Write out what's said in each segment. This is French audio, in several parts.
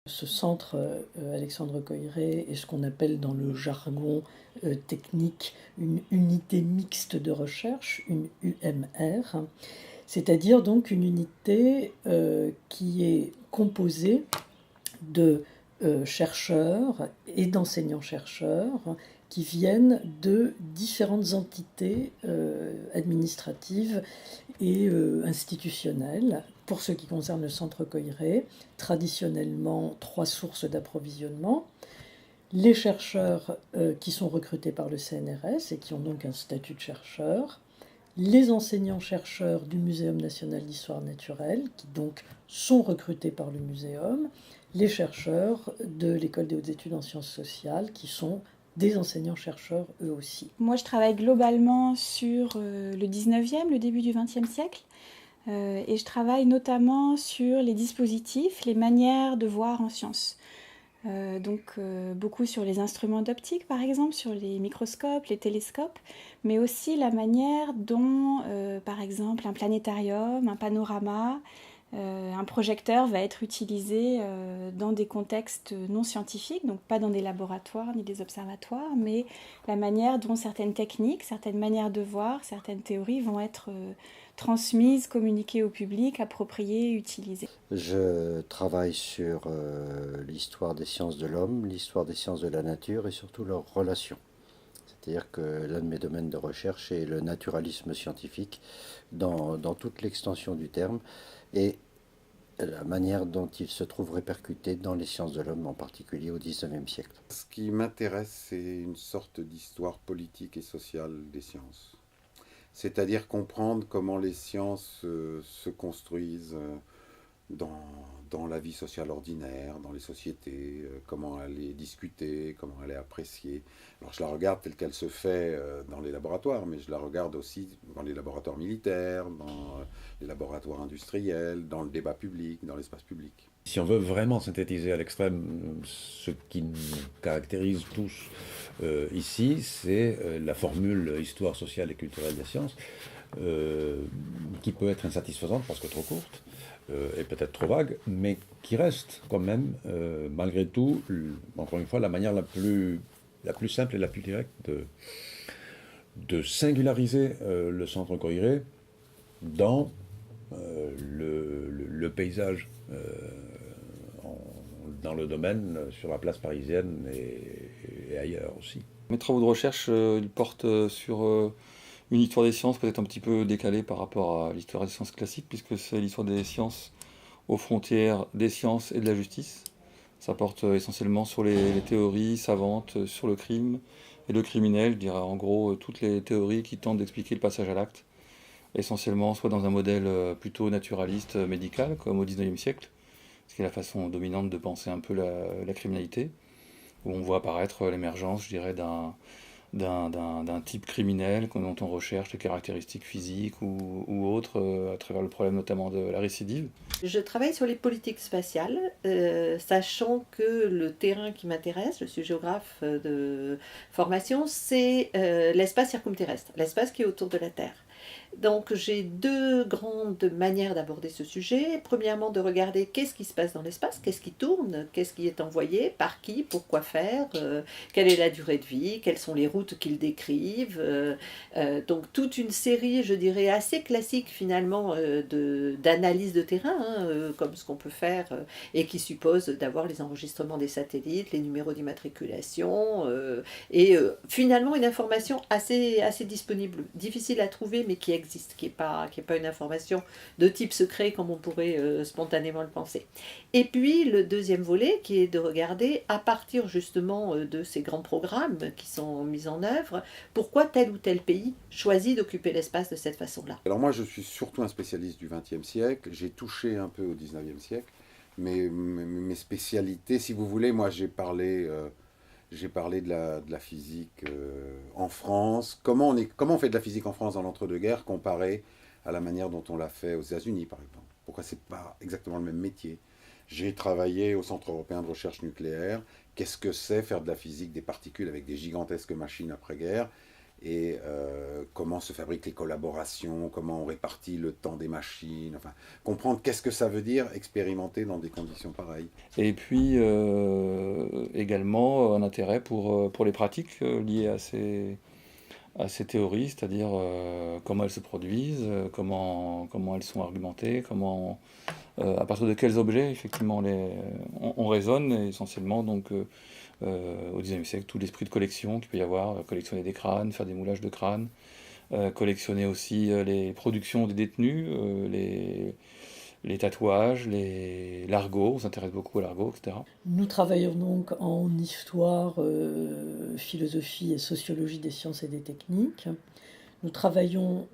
Ce centre, Alexandre Coiré, est ce qu'on appelle dans le jargon technique une unité mixte de recherche, une UMR, c'est-à-dire donc une unité qui est composée de chercheurs et d'enseignants-chercheurs qui viennent de différentes entités administratives et institutionnelles. Pour ce qui concerne le centre Coiré, traditionnellement 3 sources d'approvisionnement. Les chercheurs qui sont recrutés par le CNRS et qui ont donc un statut de chercheur, les enseignants-chercheurs du Muséum national d'histoire naturelle, qui donc sont recrutés par le muséum, les chercheurs de l'École des hautes études en sciences sociales, qui sont des enseignants-chercheurs eux aussi. Moi, je travaille globalement sur le 19e, le début du 20e siècle, et je travaille notamment sur les dispositifs, les manières de voir en sciences. Beaucoup sur les instruments d'optique par exemple, sur les microscopes, les télescopes, mais aussi la manière dont par exemple un planétarium, un panorama, un projecteur va être utilisé dans des contextes non scientifiques, donc pas dans des laboratoires ni des observatoires, mais la manière dont certaines techniques, certaines manières de voir, certaines théories vont être transmises, communiquées au public, appropriées, utilisées. Je travaille sur l'histoire des sciences de l'homme, l'histoire des sciences de la nature et surtout leurs relations. C'est-à-dire que l'un de mes domaines de recherche est le naturalisme scientifique dans toute l'extension du terme et la manière dont il se trouve répercuté dans les sciences de l'homme, en particulier au XIXe siècle. Ce qui m'intéresse, c'est une sorte d'histoire politique et sociale des sciences. C'est-à-dire comprendre comment les sciences se construisent dans la vie sociale ordinaire, dans les sociétés, comment elle est discutée, comment elle est appréciée. Alors je la regarde telle qu'elle se fait dans les laboratoires, mais je la regarde aussi dans les laboratoires militaires, dans les laboratoires industriels, dans le débat public, dans l'espace public. Si on veut vraiment synthétiser à l'extrême ce qui nous caractérise tous ici, c'est la formule histoire sociale et culturelle des sciences, qui peut être insatisfaisante parce que trop courte, et peut-être trop vague, mais qui reste quand même, malgré tout, encore une fois, la manière la plus simple et la plus directe de singulariser le centre Coiré dans le paysage, dans le domaine, sur la place parisienne et ailleurs aussi. Mes travaux de recherche ils portent sur une histoire des sciences peut-être un petit peu décalée par rapport à l'histoire des sciences classiques, puisque c'est l'histoire des sciences aux frontières des sciences et de la justice. Ça porte essentiellement sur les théories savantes, sur le crime et le criminel, je dirais en gros toutes les théories qui tentent d'expliquer le passage à l'acte, essentiellement soit dans un modèle plutôt naturaliste, médical, comme au XIXe siècle, ce qui est la façon dominante de penser un peu la criminalité, où on voit apparaître l'émergence, je dirais, d'un type criminel dont on recherche les caractéristiques physiques ou autres, à travers le problème notamment de la récidive. Je travaille sur les politiques spatiales, sachant que le terrain qui m'intéresse, je suis géographe de formation, c'est l'espace circumterrestre, l'espace qui est autour de la Terre. Donc j'ai 2 grandes manières d'aborder ce sujet. Premièrement, de regarder qu'est-ce qui se passe dans l'espace, qu'est-ce qui tourne, qu'est-ce qui est envoyé, par qui, pourquoi faire, quelle est la durée de vie, quelles sont les routes qu'ils décrivent. Donc toute une série, je dirais, assez classique finalement d'analyse de terrain, comme ce qu'on peut faire et qui suppose d'avoir les enregistrements des satellites, les numéros d'immatriculation et finalement une information assez disponible, difficile à trouver mais qui existe, qui n'est pas une information de type secret comme on pourrait spontanément le penser. Et puis le deuxième volet qui est de regarder à partir justement de ces grands programmes qui sont mis en œuvre, pourquoi tel ou tel pays choisit d'occuper l'espace de cette façon-là. Alors moi je suis surtout un spécialiste du XXe siècle, j'ai touché un peu au XIXe siècle, mais mes spécialités, si vous voulez, moi j'ai parlé de la physique en France. Comment on fait de la physique en France dans l'entre-deux-guerres comparé à la manière dont on l'a fait aux États-Unis, par exemple. Pourquoi c'est pas exactement le même métier. J'ai travaillé au Centre européen de recherche nucléaire. Qu'est-ce que c'est faire de la physique des particules avec des gigantesques machines après-guerre et comment se fabriquent les collaborations, comment on répartit le temps des machines, enfin, comprendre qu'est-ce que ça veut dire expérimenter dans des conditions pareilles. Et puis également un intérêt pour les pratiques liées à ces théories, c'est-à-dire comment elles se produisent, comment elles sont argumentées, à partir de quels objets effectivement on raisonne, et essentiellement donc au XIXe siècle, tout l'esprit de collection qu'il peut y avoir, collectionner des crânes, faire des moulages de crânes, collectionner aussi les productions des détenus, les tatouages, l'argot, on s'intéresse beaucoup à l'argot, etc. Nous travaillons donc en histoire, philosophie et sociologie des sciences et des techniques. Nous travaillons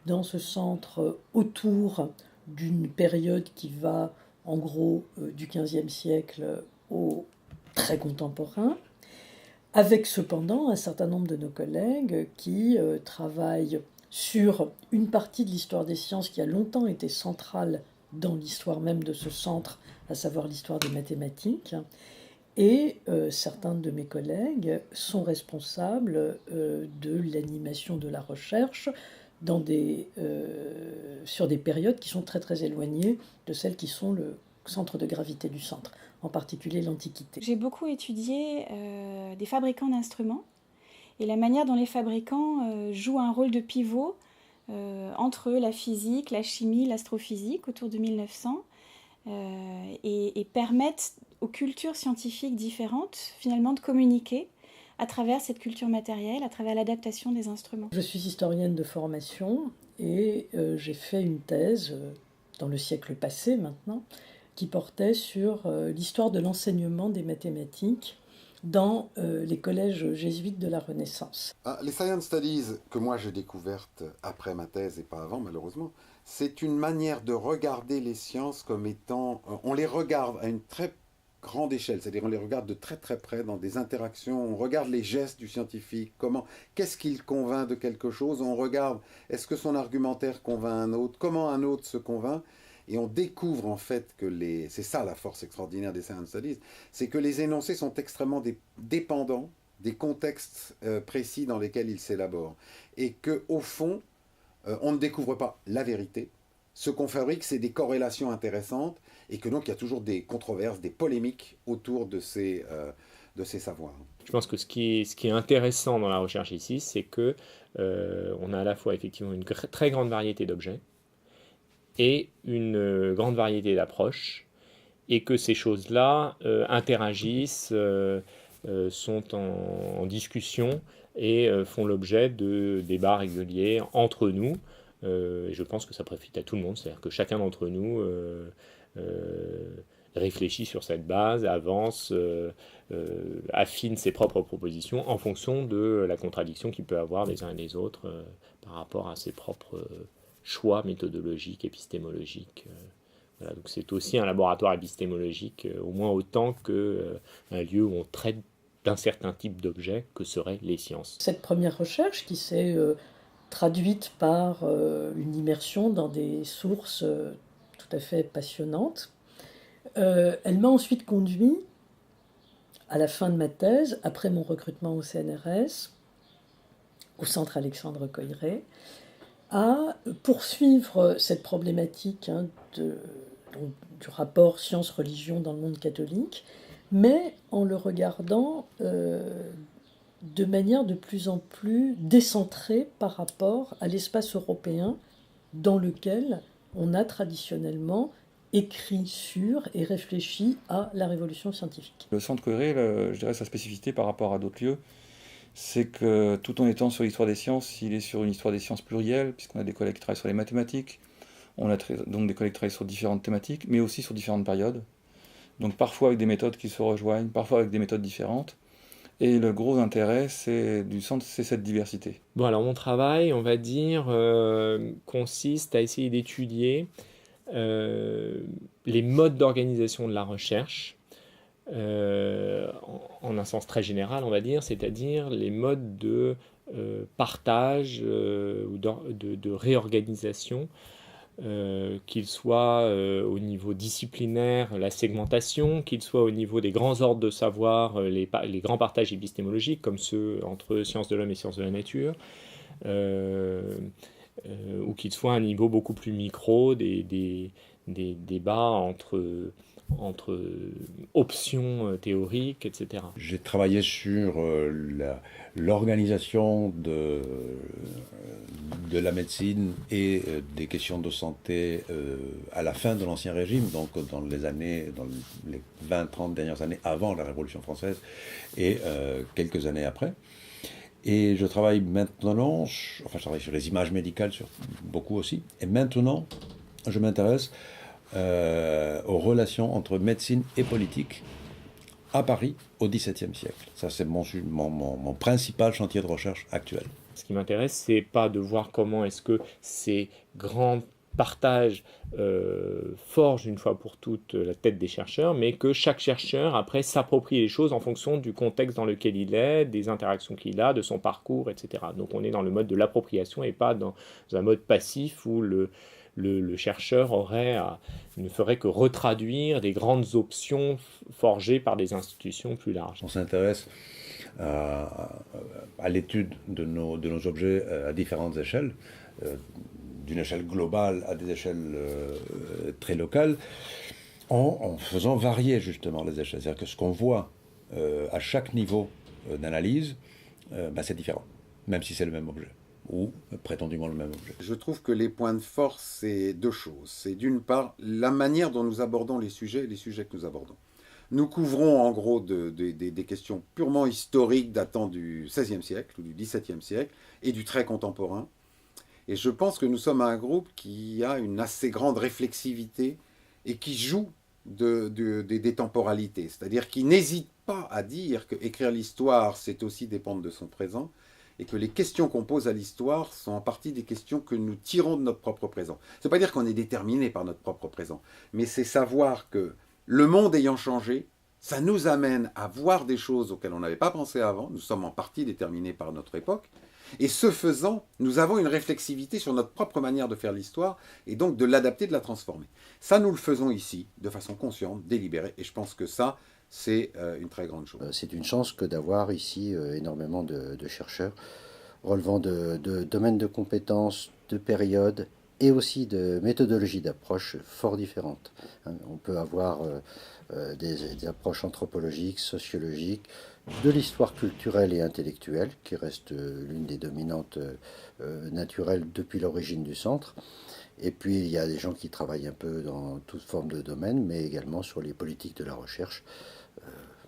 dans ce centre autour d'une période qui va en gros du XVe siècle au très contemporain, avec cependant un certain nombre de nos collègues qui travaillent sur une partie de l'histoire des sciences qui a longtemps été centrale dans l'histoire même de ce centre, à savoir l'histoire des mathématiques. Et certains de mes collègues sont responsables de l'animation de la recherche sur des périodes qui sont très très éloignées de celles qui sont le centre de gravité du centre, en particulier l'Antiquité. J'ai beaucoup étudié des fabricants d'instruments et la manière dont les fabricants jouent un rôle de pivot entre la physique, la chimie, l'astrophysique autour de 1900 et permettent aux cultures scientifiques différentes finalement de communiquer à travers cette culture matérielle, à travers l'adaptation des instruments. Je suis historienne de formation et j'ai fait une thèse dans le siècle passé maintenant qui portait sur l'histoire de l'enseignement des mathématiques dans les collèges jésuites de la Renaissance. Les Science Studies, que moi j'ai découvertes après ma thèse et pas avant malheureusement, c'est une manière de regarder les sciences comme étant... on les regarde à une très grande échelle, c'est-à-dire on les regarde de très très près dans des interactions, on regarde les gestes du scientifique, qu'est-ce qu'il convainc de quelque chose, on regarde est-ce que son argumentaire convainc un autre, comment un autre se convainc. Et on découvre en fait que c'est ça la force extraordinaire des Science Studies, c'est que les énoncés sont extrêmement dépendants des contextes précis dans lesquels ils s'élaborent. Et qu'au fond, on ne découvre pas la vérité. Ce qu'on fabrique, c'est des corrélations intéressantes, et que donc il y a toujours des controverses, des polémiques autour de ces savoirs. Je pense que ce qui est intéressant dans la recherche ici, c'est que on a à la fois effectivement une très grande variété d'objets, et une grande variété d'approches, et que ces choses-là interagissent, sont en discussion et font l'objet de débats réguliers entre nous. Et je pense que ça profite à tout le monde, c'est-à-dire que chacun d'entre nous réfléchit sur cette base, avance, affine ses propres propositions en fonction de la contradiction qu'il peut avoir les uns et les autres par rapport à ses propres choix méthodologiques, épistémologiques. Voilà, donc c'est aussi un laboratoire épistémologique, au moins autant qu'un lieu où on traite d'un certain type d'objet que seraient les sciences. Cette première recherche qui s'est traduite par une immersion dans des sources tout à fait passionnantes, elle m'a ensuite conduit, à la fin de ma thèse, après mon recrutement au CNRS, au Centre Alexandre Coiré, à poursuivre cette problématique du rapport science-religion dans le monde catholique, mais en le regardant de manière de plus en plus décentrée par rapport à l'espace européen dans lequel on a traditionnellement écrit sur et réfléchi à la révolution scientifique. Le Centre Coiré, je dirais sa spécificité par rapport à d'autres lieux, c'est que tout en étant sur l'histoire des sciences, il est sur une histoire des sciences plurielle, puisqu'on a des collègues qui travaillent sur les mathématiques, on a donc des collègues qui travaillent sur différentes thématiques, mais aussi sur différentes périodes. Donc parfois avec des méthodes qui se rejoignent, parfois avec des méthodes différentes. Et le gros intérêt du centre, c'est cette diversité. Bon, alors mon travail, on va dire, consiste à essayer d'étudier les modes d'organisation de la recherche, en un sens très général, on va dire, c'est-à-dire les modes de partage ou de réorganisation qu'il soit au niveau disciplinaire, la segmentation, qu'il soit au niveau des grands ordres de savoir, les grands partages épistémologiques, comme ceux entre sciences de l'homme et sciences de la nature, ou qu'il soit à un niveau beaucoup plus micro, des débats entre options théoriques, etc. J'ai travaillé sur l'organisation de la médecine et des questions de santé à la fin de l'Ancien Régime, donc dans les 20-30 dernières années avant la Révolution française et quelques années après. Et je travaille maintenant, je travaille sur les images médicales beaucoup aussi, et maintenant je m'intéresse aux relations entre médecine et politique à Paris au XVIIe siècle. Ça, c'est mon principal chantier de recherche actuel. Ce qui m'intéresse, c'est pas de voir comment est-ce que ces grands partages forgent une fois pour toutes la tête des chercheurs, mais que chaque chercheur, après, s'approprie les choses en fonction du contexte dans lequel il est, des interactions qu'il a, de son parcours, etc. Donc on est dans le mode de l'appropriation et pas dans un mode passif où le chercheur ne ferait que retraduire des grandes options forgées par des institutions plus larges. On s'intéresse à l'étude de nos objets à différentes échelles, d'une échelle globale à des échelles très locales, en faisant varier justement les échelles. C'est-à-dire que ce qu'on voit à chaque niveau d'analyse, c'est différent, même si c'est le même objet, ou prétendument le même objet. Je trouve que les points de force, c'est deux choses. C'est d'une part la manière dont nous abordons les sujets que nous abordons. Nous couvrons en gros des questions purement historiques datant du XVIe siècle ou du XVIIe siècle et du très contemporain. Et je pense que nous sommes un groupe qui a une assez grande réflexivité et qui joue des temporalités. C'est-à-dire qui n'hésite pas à dire qu'écrire l'histoire, c'est aussi dépendre de son présent, et que les questions qu'on pose à l'histoire sont en partie des questions que nous tirons de notre propre présent. Ça ne veut pas dire qu'on est déterminé par notre propre présent, mais c'est savoir que le monde ayant changé, ça nous amène à voir des choses auxquelles on n'avait pas pensé avant. Nous sommes en partie déterminés par notre époque. Et ce faisant, nous avons une réflexivité sur notre propre manière de faire l'histoire et donc de l'adapter, de la transformer. Ça, nous le faisons ici, de façon consciente, délibérée. Et je pense que ça, c'est une très grande chose. C'est une chance que d'avoir ici énormément de chercheurs relevant de domaines de compétences, de périodes et aussi de méthodologies d'approche fort différentes. On peut avoir des approches anthropologiques, sociologiques, de l'histoire culturelle et intellectuelle, qui reste l'une des dominantes naturelles depuis l'origine du centre. Et puis il y a des gens qui travaillent un peu dans toute forme de domaine, mais également sur les politiques de la recherche.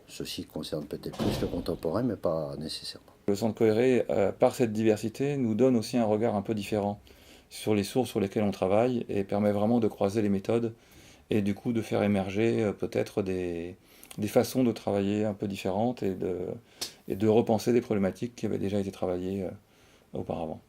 Ceci concerne peut-être plus le contemporain, mais pas nécessairement. Le Centre Coéré, par cette diversité, nous donne aussi un regard un peu différent sur les sources sur lesquelles on travaille et permet vraiment de croiser les méthodes et du coup de faire émerger peut-être des façons de travailler un peu différentes et de repenser des problématiques qui avaient déjà été travaillées auparavant.